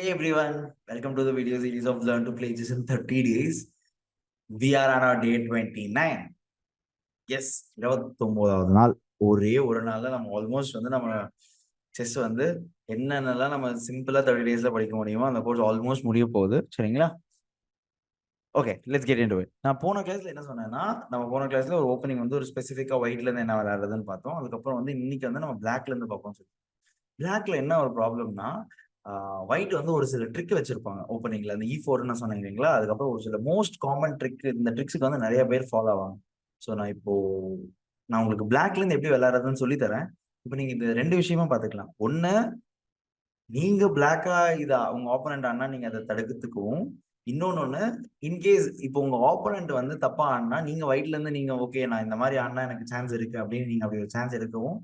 Hey everyone, welcome to the video series of Learn to Play Chess in 30 days. We are on our day 29. Yes, 29வது நாள். ஒரே ஒரு நாள்ல நம்ம almost வந்து நம்ம செஸ் வந்து என்னென்னலாம் நம்ம சிம்பிளா 30 டேஸ்ல படிக்க முடியுமோ அந்த கோர்ஸ் ஆல்மோஸ்ட் முடிய போகுது. சரிங்களா? Okay, let's get into it. நான் போன கிளாஸ்ல என்ன சொன்னேன்னா, நம்ம போன கிளாஸ்ல ஒரு ஓப்பனிங் வந்து ஒரு ஸ்பெசிஃபிக்கா ஒயிட்ல இருந்து என்ன விளையாடுறதுன்னு பார்த்தோம். அதுக்கப்புறம் வந்து இன்னைக்கு வந்து நம்ம பிளாக்ல இருந்து பார்ப்போம். பிளாக்ல என்ன ஒரு ப்ராப்ளம்னா, ஒயிட் வந்து ஒரு சில ட்ரிக் வச்சிருப்பாங்க ஓப்பனிங்ல. அந்த E4ன்னு சொன்னேன் இல்லைங்களா? அதுக்கப்புறம் ஒரு சில மோஸ்ட் காமன் ட்ரிக், இந்த ட்ரிக்ஸுக்கு வந்து நிறைய பேர் ஃபாலோ ஆவாங்க. ஸோ நான் உங்களுக்கு பிளாக்ல இருந்து எப்படி விளையாடுறதுன்னு சொல்லி தரேன். இப்போ நீங்க இந்த ரெண்டு விஷயமா பார்த்துக்கலாம். ஒன்னு, நீங்க பிளாக்கா இதை உங்க ஆப்போனண்ட் ஆனா நீங்க அதை தடுக்கிறதுக்கும், இன்னொன்னு இன்கேஸ் இப்போ உங்க ஆப்போனண்ட் வந்து தப்பா ஆனா நீங்க ஒயிட்ல இருந்து நீங்க ஓகே நான் இந்த மாதிரி ஆனா எனக்கு சான்ஸ் இருக்கு அப்படின்னு நீங்க அப்படி ஒரு சான்ஸ் எடுக்கவும்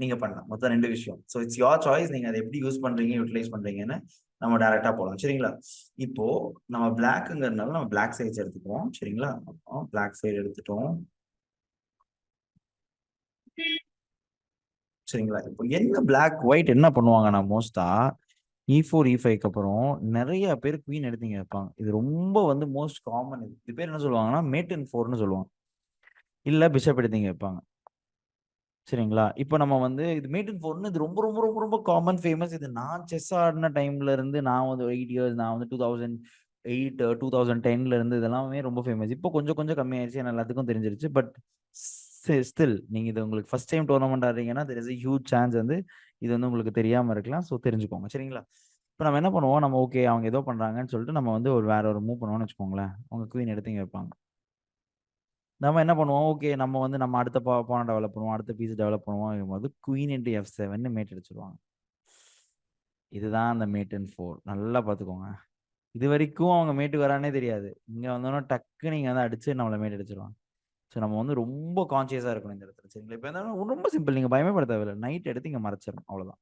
நீங்க பண்ணலாம். மொத்தம் ரெண்டு விஷயம். ஸோ இட்ஸ் யோர் சாய்ஸ், நீங்க அதை எப்படி யூஸ் பண்றீங்க, யூட்டிலைஸ் பண்றீங்கன்னு நம்ம டைரக்டா போகலாம். சரிங்களா? இப்போ நம்ம பிளாக்ங்கிறதுனால நம்ம பிளாக் சைட்ஸ் எடுத்துக்குவோம். சரிங்களா? பிளாக் சைடு எடுத்துட்டோம். சரிங்களா? இப்போ என்ன பிளாக் ஒயிட் என்ன பண்ணுவாங்கன்னா மோஸ்டா E4 E5க்கு அப்புறம் நிறைய பேர் குவீன் எடுத்தீங்க வைப்பாங்க. இது ரொம்ப வந்து மோஸ்ட் காமன். இது பேர் என்ன சொல்லுவாங்கன்னா மேட் இன் 4ன்னு சொல்லுவாங்க. இல்ல பிஷப் எடுத்தீங்க வைப்பாங்க. சரிங்களா? இப்போ நம்ம வந்து இது மேட் இன் 4ன்னு இது ரொம்ப ரொம்ப ரொம்ப ரொம்ப காமன், ஃபேமஸ். இது நான் செஸ் ஆடின டைம்ல இருந்து நான் வந்து 8 இயர்ஸ், நான் வந்து 2008 2010ல இருந்து இதெல்லாமே ரொம்ப ஃபேமஸ். இப்போ கொஞ்சம் கொஞ்சம் கம்மியாயிருச்சு, ஏன்னா எல்லாத்துக்கும் தெரிஞ்சிருச்சு. பட் ஸ்டில் நீங்க இது உங்களுக்கு ஃபர்ஸ்ட் டைம் டோர்னமெண்ட் ஆடுறீங்கன்னா there is a huge chance வந்து இது வந்து உங்களுக்கு தெரியாம இருக்கலாம். ஸோ தெரிஞ்சுக்கோங்க. சரிங்களா? இப்போ நம்ம என்ன பண்ணுவோம், நம்ம ஓகே அவங்க ஏதோ பண்றாங்கன்னு சொல்லிட்டு நம்ம வந்து வேற ஒரு மூவ் பண்ணுவோம்னு வச்சுக்கோங்களேன். அவங்க குவீன் எடுத்தீங்க வைப்பாங்க. நம்ம என்ன பண்ணுவோம், ஓகே நம்ம வந்து நம்ம அடுத்த பானை டெவலப் பண்ணுவோம், அடுத்த பீஸ் டெவலப் பண்ணுவோம் போது குவீன் இன்டு F7 மேட் அடிச்சிருவாங்க. இதுதான் அந்த மேட் இன் 4. நல்லா பார்த்துக்கோங்க. இது வரைக்கும் அவங்க மேட்டுக்கு வரானே தெரியாது. இங்க வந்தோன்னா டக்கு நீங்க வந்து அடிச்சு நம்மள மேட் அடிச்சிருவாங்க. ஸோ நம்ம வந்து ரொம்ப கான்சியஸா இருக்கணும் இந்த இடத்துல. சரிங்களா? இப்போ என்ன ரொம்ப சிம்பிள், நீங்க பயமே பட தேவையில்லை. நைட் எடுத்து இங்க மறைச்சிடணும், அவ்வளவுதான்.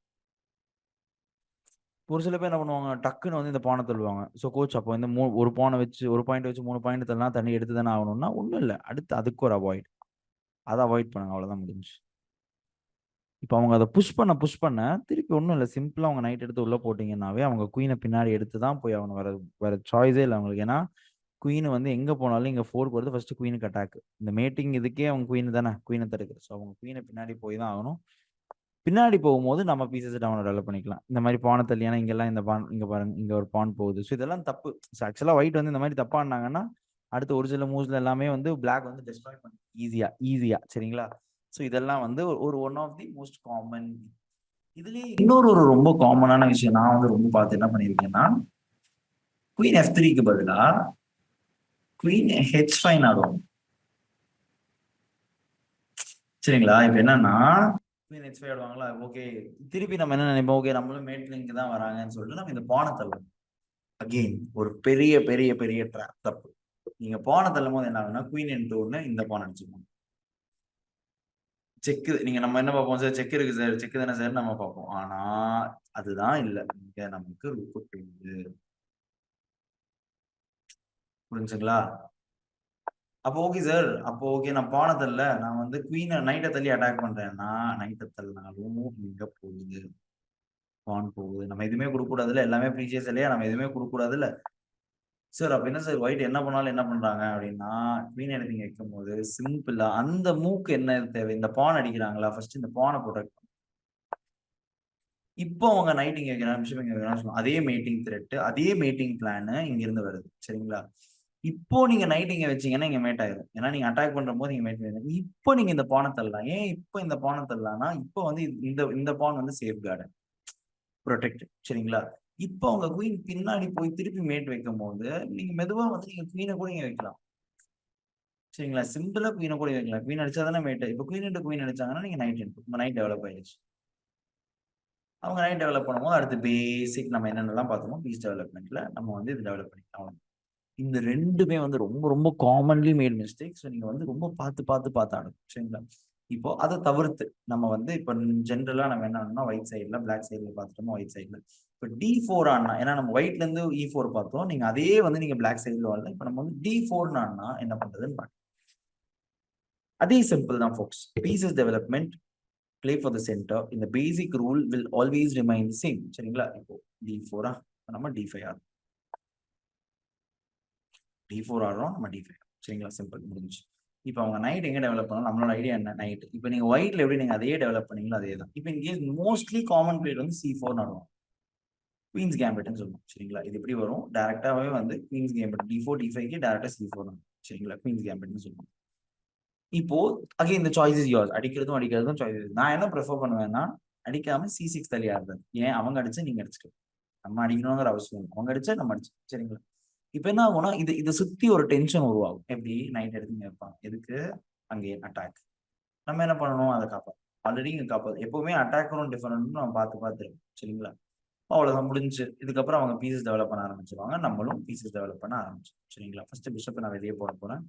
ஒரு சில பேர் என்ன பண்ணுவாங்க, டக்குன்னு வந்து இந்த பானை தள்ளுவாங்க. ஸோ கோச் அப்போ இந்த ஒரு பானை வச்சு ஒரு பாயிண்ட் வச்சு 3 பாயிண்ட் தள்ளனா தண்ணி எடுத்து தானே ஆகணும்னா ஒன்றும் இல்லை. அடுத்து அதுக்கு ஒரு அவாய்ட், அதை அவாய்ட் பண்ணுங்க, அவ்வளோதான் முடிஞ்சு. இப்போ அவங்க அதை புஷ் பண்ண திருப்பி ஒன்றும் இல்லை, சிம்பிளாக அவங்க நைட் எடுத்து உள்ள போட்டிங்கன்னாவே அவங்க குயினை பின்னாடி எடுத்து தான் போய் அவங்க வேற சாய்ஸே இல்லை அவங்களுக்கு. ஏன்னா குயின் வந்து எங்கே போனாலும் இங்கே 4 போகிறது ஃபர்ஸ்ட் குயினுக்கு அட்டாக். இந்த மேட்டிங் இதுக்கே அவங்க குயின் தானே, குயினை தடுக்குது. ஸோ அவங்க குயினை பின்னாடி போய் தான் ஆகணும். பின்னாடி போகும்போது நம்ம பீசஸ் டெவலப் பண்ணிக்கலாம். இந்த மாதிரி பானை தள்ளியானா இங்கெல்லாம் இந்த பான் இங்கே பாருங்க, இங்கே ஒரு பான் போகுது. ஸோ இதெல்லாம் தப்பு. ஸோ ஆக்சுவலாக ஒயிட் வந்து இந்த மாதிரி தப்பானாங்கன்னா அடுத்து ஒரு சில மூவ்ஸ்ல எல்லாமே வந்து பிளாக் வந்து டெஸ்ட்ராய் பண்ணி ஈஸியா. சரிங்களா? ஸோ இதெல்லாம் வந்து ஒரு one of the most common. இதுலயே இன்னொரு ரொம்ப காமனான விஷயம் நான் வந்து ரொம்ப பார்த்து என்ன பண்ணியிருக்கேன்னா, குயின் F3க்கு பதிலா குயின் H5 ஆடுவோம். சரிங்களா? இப்ப என்னன்னா குயின் H5 ஆடுவாங்களா, ஓகே திருப்பி நம்ம என்ன நினைப்போம், ஓகே நம்மளும் மேட்லிங்க்கு தான் வராங்கன்னு சொல்லிட்டு நம்ம இந்த பானை தள்ளுவோம். அகெயின் ஒரு பெரிய பெரிய பெரிய ட்ராப், தப்பு. நீங்க பானை தள்ளும் போது என்ன ஆகுனா குயின் N2 இந்த பானை அடிச்சுக்கணும். செக்கு நீங்க நம்ம என்ன பார்ப்போம் சார், செக் இருக்கு சார், செக்கு தானே சார் நம்ம பார்ப்போம். ஆனா அதுதான் இல்லை, இங்க நமக்கு ருக்கு புரிஞ்சுங்களா? அப்போ ஓகே சார், அப்போ ஓகே நான் பானை தள்ள நான் வந்து குயினை நைட்டை தள்ளி அட்டாக் பண்றேன்னா நைட்டை தள்ளினாலும் இங்க போகுது, பான் போகுது. நம்ம எதுவுமே கொடுக்க கூடாதுல்ல, எல்லாமே ப்ரீசியஸ் இல்லையா, நம்ம எதுவுமே கொடுக்க கூடாதுல்ல. சார் அப்ப என்ன சார் ஒயிட் என்ன பண்ணாலும் என்ன பண்றாங்க அப்படின்னா, குவீன் எடுத்தீங்க வைக்கும் போது சிம்பிளா அந்த மூக்கு என்ன தேவை, இந்த பான் அடிக்கிறாங்களா ஃபர்ஸ்ட் இந்த பானை ப்ரொடெக்ட். இப்போ அவங்க நைட் இங்க வைக்கிறாங்க, பிஷப் இங்க வைக்கிறாங்க, அதே மீட்டிங் த்ரெட், அதே மீட்டிங் பிளான் இங்க இருந்து வருது. சரிங்களா? இப்போ நீங்க நைட் இங்க வச்சீங்கன்னா இங்க மேட் ஆயிரும். ஏன்னா நீங்க அட்டாக் பண்ற போது நீங்க மேட் ஆயிரும். இப்போ நீங்க இந்த பானை தள்ளலாம். ஏன் இப்போ இந்த பானை தள்ளலாம்னா, இப்போ வந்து இந்த பான் வந்து சேஃப் கார்டன் ப்ரொடெக்ட். சரிங்களா? இப்போ அவங்க குயின் பின்னாடி போய் திருப்பி மேட் வைக்கும் போது நீங்க மெதுவா வந்து நீங்க குயினை கூட இங்க வைக்கலாம். சரிங்களா? சிம்பிளா குயினை கூட வைக்கலாம். குயின் அடிச்சா தானே மேட். இப்போ குயின் இன்டு குயின் அடிச்சாங்கன்னா நீங்க நைட் டெவலப் ஆயிடுச்சு. அவங்க நைட் டெவலப் பண்ணும்போது அடுத்து பேசிக் நம்ம என்னென்னலாம் பார்த்தோமோ பீஸ் டெவலப்மெண்ட்ல நம்ம வந்து இது டெவலப் பண்ணிக்கலாம். இந்த ரெண்டுமே வந்து ரொம்ப ரொம்ப காமன்லி மேட் மிஸ்டேக்ஸ். நீங்க வந்து ரொம்ப பார்த்து ஆடணும். சரிங்களா? இப்போ அதை தவிர்த்து நம்ம வந்து இப்போ ஜென்ரலா நம்ம என்ன ஆனோம்னா ஒயிட் சைட்ல பிளாக் சைட்ல பார்த்துட்டோமோ ஒயிட் சைட்ல இப்போ D4 ஆனா, ஏன்னா நம்ம ஒயிட்ல இருந்து E4 பார்த்தோம், நீங்க அதே வந்து நீங்க பிளாக் சைட்ல வரல. இப்போ நம்ம வந்து D4 ஆனா என்ன பண்றதுன்னு பார்க்கலாம். அதே சிம்பிள் தான் focus. Pieces development, play for the center. In the basic rule will always remain the same. சரிங்களா? இப்போ D4 நம்ம D5 ஆடுறோம், D4 ஆடுறோம், நம்ம D5. சரிங்களா, சிம்பிள், முடிஞ்சு. இப்போ அவங்க நைட் எங்க டெவலப் பண்ணணும், நம்மளோட ஐடியா என்ன, நைட். இப்போ நீங்க ஒயிட்ல எப்படி நீங்க அதே டெவலப் பண்ணீங்களோ அதே தான். இப்போ இன்கேஸ் மோஸ்ட்லி காமன் பிளேட் வந்து C4 ஆடுவோம், குவீன்ஸ் கேம்பிட்னு சொல்லுவோம். சரிங்களா, இது எப்படி வரும், டேரக்டாவே வந்து குவீன்ஸ் கேம்பிட் D4 D5க்கு டேரக்டா C4 வரும். சரிங்களா, குவீன்ஸ் கேம்பிட்னு சொல்லுவோம். இப்போ அகைன் இந்த சாய்ஸ் இஸ் யோர்ஸ், அடிக்கிறதும் சாய்ஸ். நான் என்ன ப்ரிஃபர் பண்ணுவேன்னா, அடிக்காம C6 தள்ளி ஆடுறது. ஏன், அவங்க அடிச்சா நீங்க அடிச்சுக்கலாம், நம்ம அடிக்கணுங்கிற அவசியம் இல்லை, அவங்க அடிச்சா நம்ம அடிச்சு. சரிங்களா, இப்ப என்ன ஆகும்னா இதை சுத்தி ஒரு டென்ஷன் உருவாகும். எப்படி, நைட் எடுத்து வைப்பாங்க, எதுக்கு, அங்கே அட்டாக், நம்ம என்ன பண்ணணும், அதை காப்பாது. ஆல்ரெடி இங்க காப்பாது. எப்பவுமே அட்டாக்கும் டிஃபரெண்ட் நம்ம பார்த்துருக்கோம். சரிங்களா, அவ்வளவுதான், முடிஞ்சு. இதுக்கப்புறம் அவங்க பீசஸ் டெவலப் பண்ண ஆரம்பிச்சிருவாங்க, நம்மளும் பீசஸ் டெவலப் பண்ண ஆரம்பிச்சோம். சரிங்களா, ஃபர்ஸ்ட் பிஷப் நான் வெளியே போட போறேன்.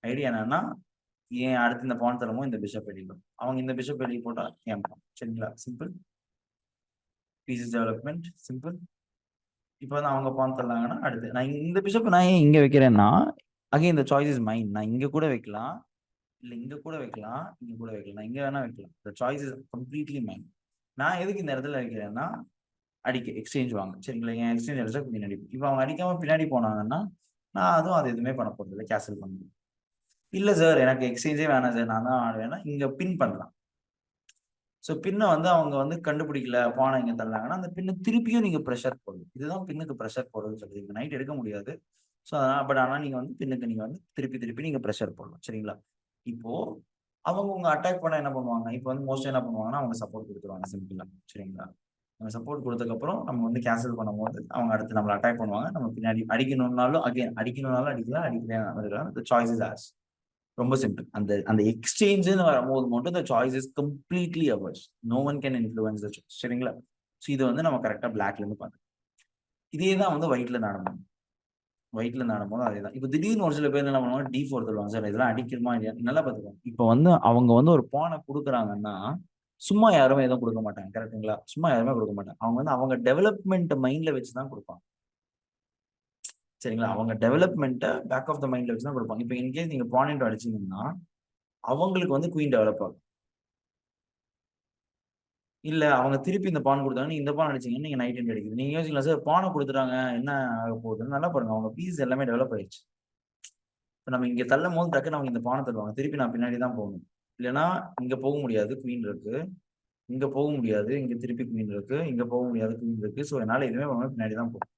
ஐடியா என்னன்னா, ஏன் அடுத்து இந்த பான் தரமோ இந்த பிஷப் வெளியிடும், அவங்க இந்த பிஷப் வெளியே போட்டா ஏன் பான். சரிங்களா, சிம்பிள், பீசஸ் டெவலப்மெண்ட் சிம்பிள். இப்போ வந்து அவங்க பான் தரலாங்கன்னா அடுத்து நான் இந்த பிஷப் நான் ஏன் இங்க வைக்கிறேன்னா, அகைன் இந்த சாய்ஸ் இஸ் மைண்ட். நான் இங்க கூட வைக்கலாம், இல்ல இங்க கூட வைக்கலாம், இங்க கூட வைக்கலாம், நான் இங்க வேணா வைக்கலாம். the choice is completely mine. நான் எதுக்கு இந்த இடத்துல வைக்கிறேன்னா, அடிக்க எக்ஸ்சேஞ்ச் வாங்க. சரிங்களா, என் எக்ஸ்சேஞ்ச் அடிச்சா பின்னாடி, இப்போ அவங்க அடிக்காம பின்னாடி போனாங்கன்னா நான் அதுவும் அது எதுவுமே பண்ண போறது இல்லை, கேன்சல் பண்ணுவேன். இல்ல சார் எனக்கு எக்ஸ்சேஞ்சே வேணாம் சார், நான் தான் ஆடுவேன்னா இங்க பின் பண்ணலாம். ஸோ பின்னை வந்து அவங்க வந்து கண்டுபிடிக்கல, பானை இங்க தள்ளாங்கன்னா அந்த பின்னு திருப்பியும் நீங்க ப்ரெஷர் போடுது. இதுதான் பின்னுக்கு ப்ரெஷர் போடுறதுன்னு சொல்லுது. நைட் எடுக்க முடியாது. ஸோ அதனால பட் ஆனால் நீங்க வந்து பின்னுக்கு நீங்க வந்து திருப்பி நீங்க ப்ரெஷர் போடலாம். சரிங்களா, இப்போ அவங்க உங்க அட்டாக் பண்ண என்ன பண்ணுவாங்க, இப்போ வந்து மோஸ்ட் என்ன பண்ணுவாங்கன்னா அவங்க சப்போர்ட் கொடுத்துருவாங்க சிம்பிளா. சரிங்களா, நம்ம சப்போர்ட் கொடுத்ததுக்கப்புறம் நம்ம வந்து கேன்சல் பண்ணும்போது அவங்க அடுத்து நம்மளை அட்டாக் பண்ணுவாங்க. நம்ம பின்னாடி அடிக்கணும்னாலும் அடிக்கணும்னாலும் அடிக்கலாம், அடிக்கலாம். Choice is as. ரொம்ப சிம்பிள். அந்த அந்த எக்ஸ்சேஞ்சுன்னு வரும்போது மட்டும் the choice is completely ours. No one can influence the choice. சரிங்களா, ஸோ இதை வந்து நம்ம கரெக்டா பிளாக்ல இருந்து பார்க்கணும். இதே தான் வந்து ஒயிட்ல நடக்கும் அதே தான். இப்போ திடீர்னு ஒரு சில பேர் என்ன பண்ணுவாங்க, D4 சொல்லுவாங்க. சார் இதெல்லாம் அடிக்கிறமா இல்லையா, நல்லா பார்த்துக்கோங்க. இப்போ வந்து அவங்க வந்து ஒரு பானை கொடுக்குறாங்கன்னா சும்மா யாருமே எதுவும் கொடுக்க மாட்டாங்க. கரெக்டுங்களா, சும்மா யாருமே கொடுக்க மாட்டாங்க. அவங்க வந்து அவங்க டெவலப்மெண்ட் மைண்ட்ல வச்சு தான் கொடுப்பாங்க. சரிங்களா, அவங்க டெவலப்மெண்ட்டை பேக் ஆஃப் த மைண்ட்ல வச்சு தான் கொடுப்பாங்க. இப்போ இன்கேஸ் நீங்க பான் இன்டோ அடிச்சீங்கன்னா அவங்களுக்கு வந்து குயின் டெவலப் ஆகும். இல்ல அவங்க திருப்பி இந்த பான் கொடுத்தாங்க, நீங்க இந்த பான் அடிச்சீங்கன்னா நீங்க நைட் எண்ட் அடிக்குது. நீங்க யோசிக்கலாம், சார் பானை கொடுத்துட்டாங்க என்ன ஆக போகுதுன்னு. நல்லா பாருங்க, அவங்க பீஸ் எல்லாமே டெவலப் ஆயிடுச்சு. இப்போ நம்ம இங்க தள்ளும் போது டக்குன்னு அவங்க இந்த பானை தள்ளுவாங்க, திருப்பி நான் பின்னாடி தான் போகணும். இல்லைன்னா இங்க போக முடியாது, குவீன் இருக்கு. இங்க போக முடியாது, இங்க திருப்பி குவீன் இருக்கு. இங்க போக முடியாது, குவீன் இருக்கு. ஸோ என்னால எதுவுமே பண்ண பின்னாடி தான் போகும்.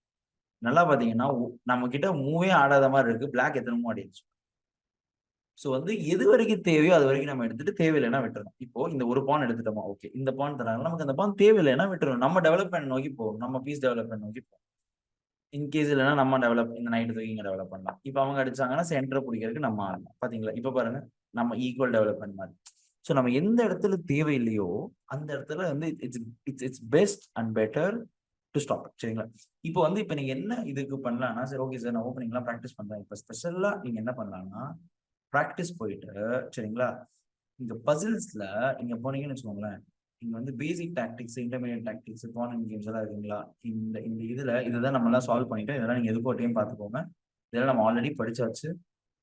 நல்லா பாத்தீங்கன்னா நம்ம கிட்ட மூவே ஆடாத மாதிரி இருக்கு. பிளாக் எத்தனை மூவ் ஆடிடுச்சு. ஸோ வந்து எது வரைக்கும் தேவையோ அது வரைக்கும் நம்ம எடுத்துட்டு தேவையில்லைன்னா விட்டுறணும். இப்போ இந்த ஒரு பான் எடுத்துட்டோமா, ஓகே இந்த பான் தராங்க, நமக்கு அந்த பான் தேவையில்லைன்னா விட்டுறணும். நம்ம டெவலப்மெண்ட் நோக்கி போகும், நம்ம பீஸ் டெவலப்மெண்ட் நோக்கி போகும். இன்கேஸ் இல்லைன்னா நம்ம டெவலப் இந்த நைட்டு தூக்கி இங்க டெவலப் பண்ணலாம். இப்போ அவங்க அடிச்சாங்கன்னா சென்டர் பிடிக்கிறதுக்கு நம்ம ஆடலாம். பாத்தீங்களா, இப்போ பாருங்க நம்ம ஈக்குவல் டெவலப்மெண்ட் மாதிரி. ஸோ நம்ம எந்த இடத்துல தேவையில்லையோ அந்த இடத்துல வந்து it's best and better to stop. சரிங்களா, இப்போ வந்து இப்போ நீங்க என்ன இதுக்கு பண்ணலாம்னா, சரி ஓகே சார் நான் ஓப்பனிங்லாம் ப்ராக்டிஸ் பண்றேன். இப்போ ஸ்பெஷலா நீங்க என்ன பண்ணலாம்னா ப்ராக்டிஸ் போயிட்டு, சரிங்களா, இங்க பசில்ஸ்ல நீங்க போனீங்கன்னு வச்சுக்கோங்களேன், இங்க வந்து basic tactics, intermediate tactics, tournament games எல்லாம் இருக்குங்களா, இந்த இந்த இதுதான் நம்ம எல்லாம் சால்வ் பண்ணிட்டோம். இதெல்லாம் நீங்க எதுக்கு ஒரு டைம் பார்த்துக்கோங்க. இதெல்லாம் நம்ம ஆல்ரெடி படிச்சாச்சு.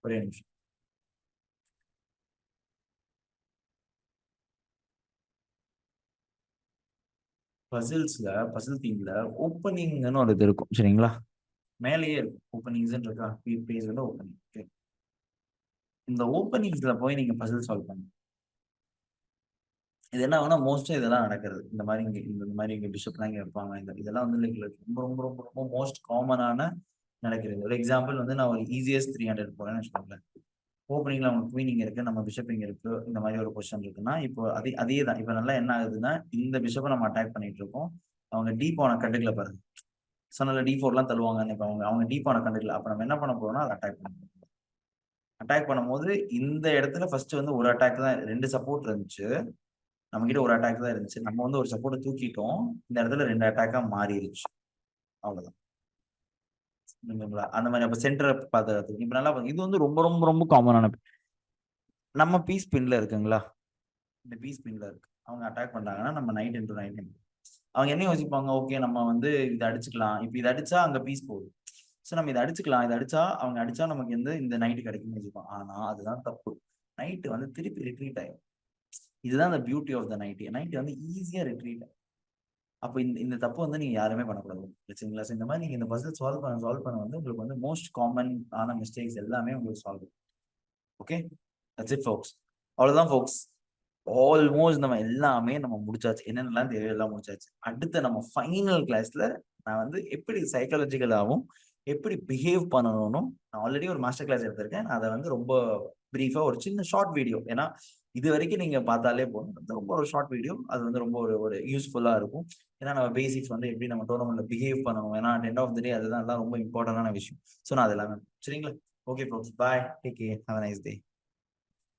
ஒரே நிமிஷம். பசில்ஸ்ல பசில் தீம்ல ஓப்பனிங்னு ஒரு இது இருக்கும். சரிங்களா, மேலேயே இருக்கும் ஓப்பனிங்ஸ் இருக்கா, பேஜ் வந்து ஓப்பனிங். இந்த ஓப்பனிங்ஸ்ல போய் நீங்க பசில் சால்வ் பண்ணுங்க. இது என்ன ஆகுனா மோஸ்டா இதெல்லாம் நடக்கிறது. இந்த மாதிரி இந்த மாதிரி இங்க பிஷப்லாம் இங்க வைப்பாங்க. இதெல்லாம் வந்து லைக் ரொம்ப ரொம்ப ரொம்ப ரொம்ப மோஸ்ட் காமனான நடக்கிறது. ஒரு எக்ஸாம்பிள் வந்து நான் ஒரு ஈஸியஸ்ட் 300 போறேன்னு வச்சுக்கோங்களேன். ஓப்பனிங்ல அவங்க குவீன் இங்க இருக்கு, நம்ம பிஷப் இங்க இருக்கு, இந்த மாதிரி ஒரு பொசிஷன் இருக்குன்னா இப்போ அதே தான். இப்போ நல்லா என்ன ஆகுதுன்னா இந்த பிஷப்பை நம்ம அட்டாக் பண்ணிட்டு இருக்கோம். அவங்க டீப்பான கண்டுக்கல பாருங்க. சொன்னால D4 தள்ளுவாங்க. இப்போ அவங்க டீப்பான கண்டுக்கல. அப்ப நம்ம என்ன பண்ண போறோம்னா அதை அட்டாக் பண்ண போறோம். அட்டாக் பண்ணும்போது இந்த இடத்துல ஃபர்ஸ்ட் வந்து ஒரு அட்டாக் தான், 2 சப்போர்ட் இருந்துச்சு. நம்ம கிட்ட ஒரு அட்டாக் தான் இருந்துச்சு. நம்ம வந்து ஒரு சப்போர்ட்டை தூக்கிட்டோம். இந்த இடத்துல 2 அட்டாக்கா மாறிடுச்சு. அவ்வளவுதான். அந்த மாதிரி அப்ப சென்டரை பார்த்து இப்ப நல்லா இது வந்து ரொம்ப ரொம்ப ரொம்ப காமனான. நம்ம பீஸ் பின்ல இருக்குங்களா, இந்த பீஸ் பின்ல இருக்கு. அவங்க அட்டாக் பண்றாங்கன்னா நம்ம நைட் இன்டு நைட் அவங்க என்ன யோசிப்பாங்க, ஓகே நம்ம வந்து இதை அடிச்சுக்கலாம். இப்ப இதை அடிச்சா அங்க பீஸ் போகுது. ஸோ நம்ம இதை அடிச்சுக்கலாம். இதை அடிச்சா அவங்க அடிச்சா நமக்கு வந்து இந்த நைட்டு கிடைக்கும்னு யோசிப்பாங்க. ஆனா அதுதான் தப்பு. நைட்டு வந்து திருப்பி ரிட்ரீட் ஆயிடும். இதுதான் அந்த beauty of the night. Night வந்து ஈஸியா ரிட்ரீட் ஆகும். அப்போ இந்த தப்பு வந்து நீங்க யாருமே பண்ணக்கூடாது. சரிங்களா? ஸோ இந்த மாதிரி நீங்க இந்த பசில் சால்வ் பண்ண வந்து உங்களுக்கு வந்து மோஸ்ட் காமன் ஆன மிஸ்டேக்ஸ் எல்லாமே உங்களுக்கு சால்வ். ஓகே, தட்ஸ் இட் ஃபோக்ஸ். அவ்வளவுதான் ஃபோக்ஸ். ஆல்மோஸ்ட் நம்ம எல்லாமே நம்ம முடிச்சாச்சு. என்னென்னலாம் தேவையோ எல்லாம் முடிச்சாச்சு. அடுத்த நம்ம ஃபைனல் கிளாஸ்ல நான் வந்து எப்படி சைக்காலஜிக்கலாவும் எப்படி பிஹேவ் பண்ணணும்னு நான் ஆல்ரெடி ஒரு மாஸ்டர் கிளாஸ் எடுத்திருக்கேன். அதை வந்து ரொம்ப பிரீஃபா ஒரு சின்ன ஷார்ட் வீடியோ, ஏன்னா இது வரைக்கும் நீங்க பார்த்தாலே போதும், ரொம்ப ஒரு ஷார்ட் வீடியோ, அது வந்து ரொம்ப ஒரு யூஸ்ஃபுல்லா இருக்கும். ஏன்னா நம்ம பேசிக்ஸ் வந்து எப்படி நம்ம டோர்னமெண்ட்ல பிஹேவ் பண்ணணும், ஏன்னா எண்ட் ஆஃப் த டே அதுதான் ரொம்ப இம்பார்ட்டன்டான விஷயம். ஸோ நான் அதெல்லாம் சரிங்களா? Okay friends, bye, take care, have a nice day.